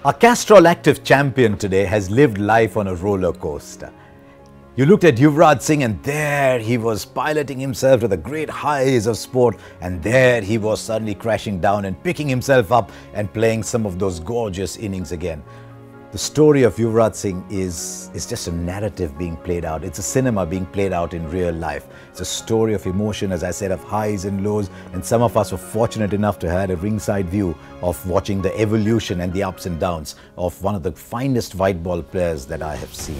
Our Castrol Active champion today has lived life on a roller coaster. You looked at Yuvraj Singh and there he was piloting himself to the great highs of sport, and there he was suddenly crashing down and picking himself up and playing some of those gorgeous innings again. The story of Yuvraj Singh is just a narrative being played out. It's a cinema being played out in real life. It's a story of emotion, as I said, of highs and lows, and some of us were fortunate enough to have a ringside view of watching the evolution and the ups and downs of one of the finest white ball players that I have seen.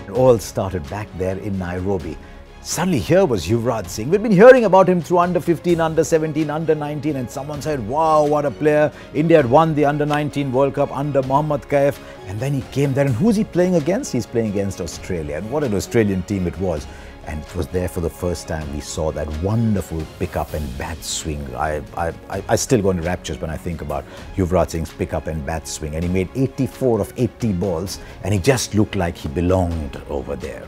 It all started back there in Nairobi. Suddenly here was Yuvraj Singh. We'd been hearing about him through under 15, under 17, under 19, and someone said, wow, what a player. India had won the under 19 World Cup under Mohammad Kaif, and then he came there, and who's he playing against? He's playing against Australia, and what an Australian team it was. And it was there for the first time we saw that wonderful pick-up and bat swing. I still go into raptures when I think about Yuvraj Singh's pick-up and bat swing, and he made 84 of 80 balls, and he just looked like he belonged over there.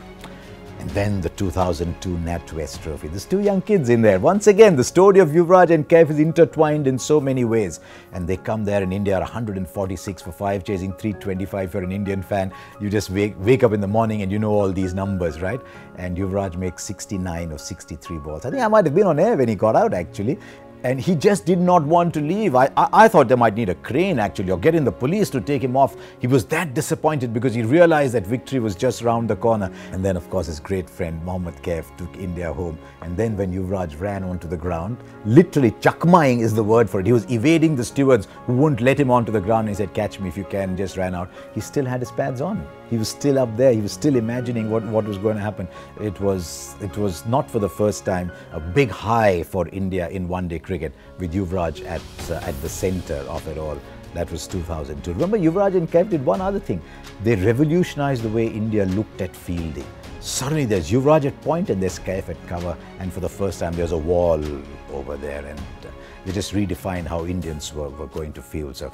And then the 2002 NatWest Trophy. There's two young kids in there. Once again, the story of Yuvraj and Kaif is intertwined in so many ways. And they come there in India, 146 for 5, chasing 325 for an Indian fan. You just wake up in the morning and you know all these numbers, right? And Yuvraj makes 69 of 63 balls. I think I might have been on air when he got out, actually. And he just did not want to leave. I thought they might need a crane, actually, or get in the police to take him off. He was that disappointed because he realized that victory was just round the corner. And then, of course, his great friend Mohammad Kaif took India home. And then when Yuvraj ran onto the ground, literally chakmaing is the word for it. He was evading the stewards who wouldn't let him onto the ground. And he said, catch me if you can, and just ran out. He still had his pads on. He was still up there. He was still imagining what was going to happen. It was not for the first time a big high for India in one-day cricket, with Yuvraj at the center of it all. That was 2002. Remember, Yuvraj and Kaif did one other thing. They revolutionized the way India looked at fielding. Suddenly there's Yuvraj at point and there's Kaif at cover, and for the first time there's a wall over there, and they just redefined how Indians were going to field. So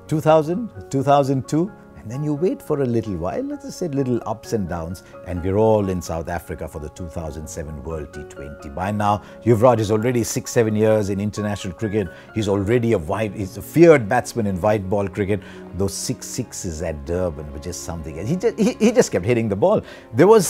2000, 2002, and then you wait for a little while, let's just say little ups and downs, and we're all in South Africa for the 2007 World T20. By now, Yuvraj is already 6-7 years in international cricket. He's already he's a feared batsman in white ball cricket. Those 6 sixes at Durban were just something. And he just kept hitting the ball.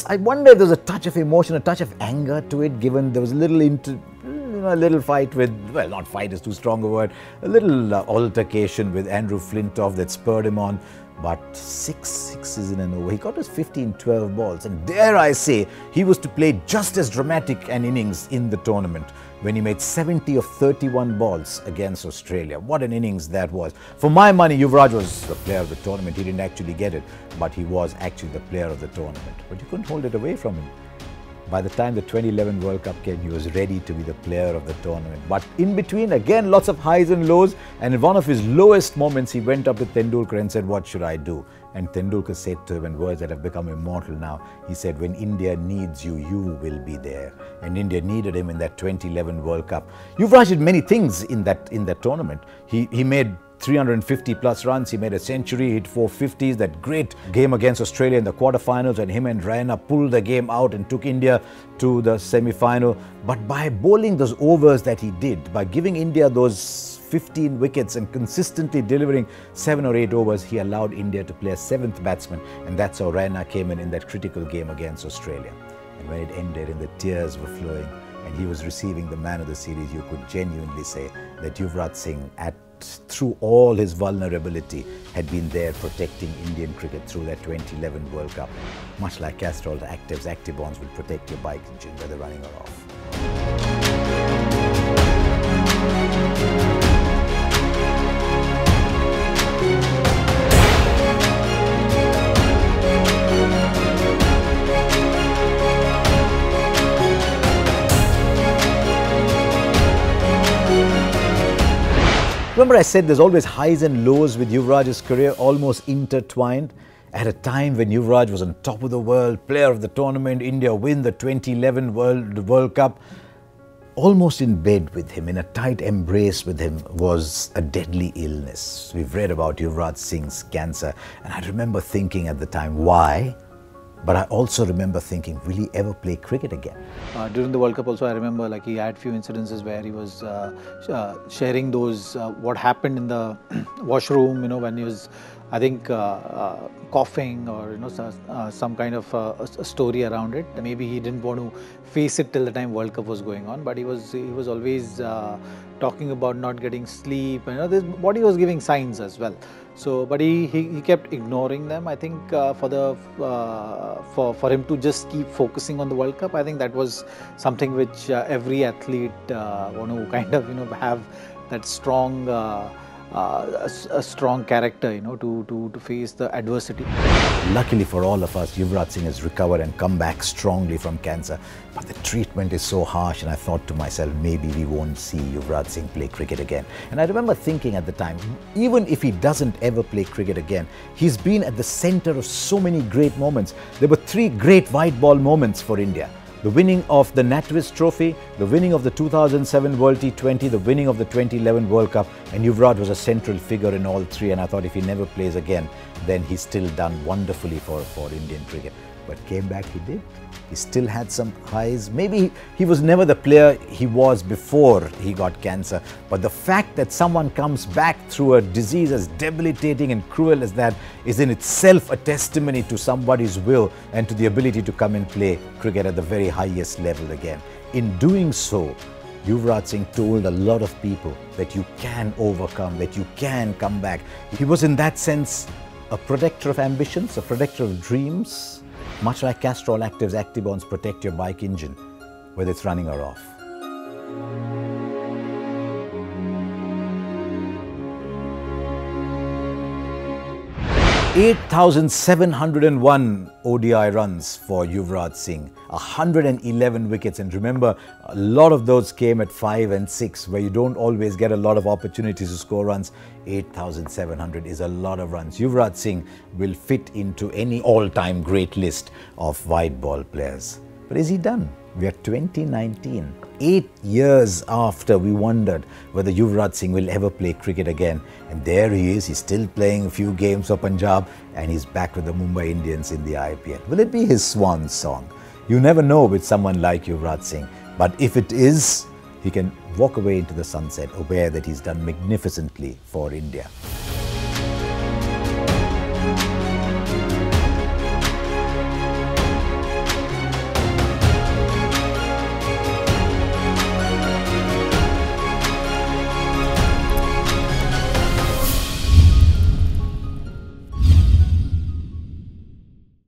I wonder if there was a touch of emotion, a touch of anger to it, given there was a little fight with, well, not fight is too strong a word, a little altercation with Andrew Flintoff that spurred him on. But 6 sixes in an over. He got his 15-12 balls, and dare I say, he was to play just as dramatic an innings in the tournament when he made 70 of 31 balls against Australia. What an innings that was. For my money, Yuvraj was the player of the tournament. He didn't actually get it, but he was actually the player of the tournament. But you couldn't hold it away from him. By the time the 2011 World Cup came, he was ready to be the player of the tournament. But in between, again, lots of highs and lows. And in one of his lowest moments, he went up to Tendulkar and said, what should I do? And Tendulkar said to him, in words that have become immortal now, he said, when India needs you, you will be there. And India needed him in that 2011 World Cup. Yuvraj did many things in that tournament. He made 350 plus runs, he made a century, hit 450s, that great game against Australia in the quarterfinals when him and Raina pulled the game out and took India to the semi-final. But by bowling those overs that he did, by giving India those 15 wickets and consistently delivering 7 or 8 overs, he allowed India to play a 7th batsman, and that's how Raina came in that critical game against Australia. And when it ended and the tears were flowing and he was receiving the man of the series, you could genuinely say that Yuvraj Singh, through all his vulnerability, had been there protecting Indian cricket through that 2011 World Cup. Much like Castrol Actives, Actibonds will protect your bike engine whether running or off. Remember I said there's always highs and lows with Yuvraj's career, almost intertwined. At a time when Yuvraj was on top of the world, player of the tournament, India win the 2011 World Cup, almost in bed with him, in a tight embrace with him, was a deadly illness. We've read about Yuvraj Singh's cancer, and I remember thinking at the time, why? But I also remember thinking, will he ever play cricket again? During the World Cup also, I remember like he had few incidences where he was sharing those what happened in the washroom, when he was, I think, coughing, or some kind of a story around it. Maybe he didn't want to face it till the time World Cup was going on, but he was always talking about not getting sleep, and this body was giving signs as well. So, but he kept ignoring them. I think for him to just keep focusing on the World Cup, I think that was something which every athlete want to kind of have that strong a strong character, to face the adversity. Luckily for all of us, Yuvraj Singh has recovered and come back strongly from cancer. But the treatment is so harsh, and I thought to myself, maybe we won't see Yuvraj Singh play cricket again. And I remember thinking at the time, even if he doesn't ever play cricket again, he's been at the center of so many great moments. There were 3 great white ball moments for India. The winning of the NatWest Trophy, the winning of the 2007 World T20, the winning of the 2011 World Cup, and Yuvraj was a central figure in all 3, and I thought if he never plays again, then he's still done wonderfully for Indian cricket. But came back he did. He still had some highs. Maybe he was never the player he was before he got cancer. But the fact that someone comes back through a disease as debilitating and cruel as that is in itself a testimony to somebody's will and to the ability to come and play cricket at the very highest level again. In doing so, Yuvraj Singh told a lot of people that you can overcome, that you can come back. He was in that sense a protector of ambitions, a protector of dreams. Much like Castrol Active's Actibonds protect your bike engine, whether it's running or off. 8,701 ODI runs for Yuvraj Singh, 111 wickets, and remember, a lot of those came at 5 and 6, where you don't always get a lot of opportunities to score runs. 8,700 is a lot of runs. Yuvraj Singh will fit into any all-time great list of white ball players. But is he done? We are 2019, 8 years after we wondered whether Yuvraj Singh will ever play cricket again. And there he is, he's still playing a few games for Punjab, and he's back with the Mumbai Indians in the IPL. Will it be his swan song? You never know with someone like Yuvraj Singh. But if it is, he can walk away into the sunset, aware that he's done magnificently for India.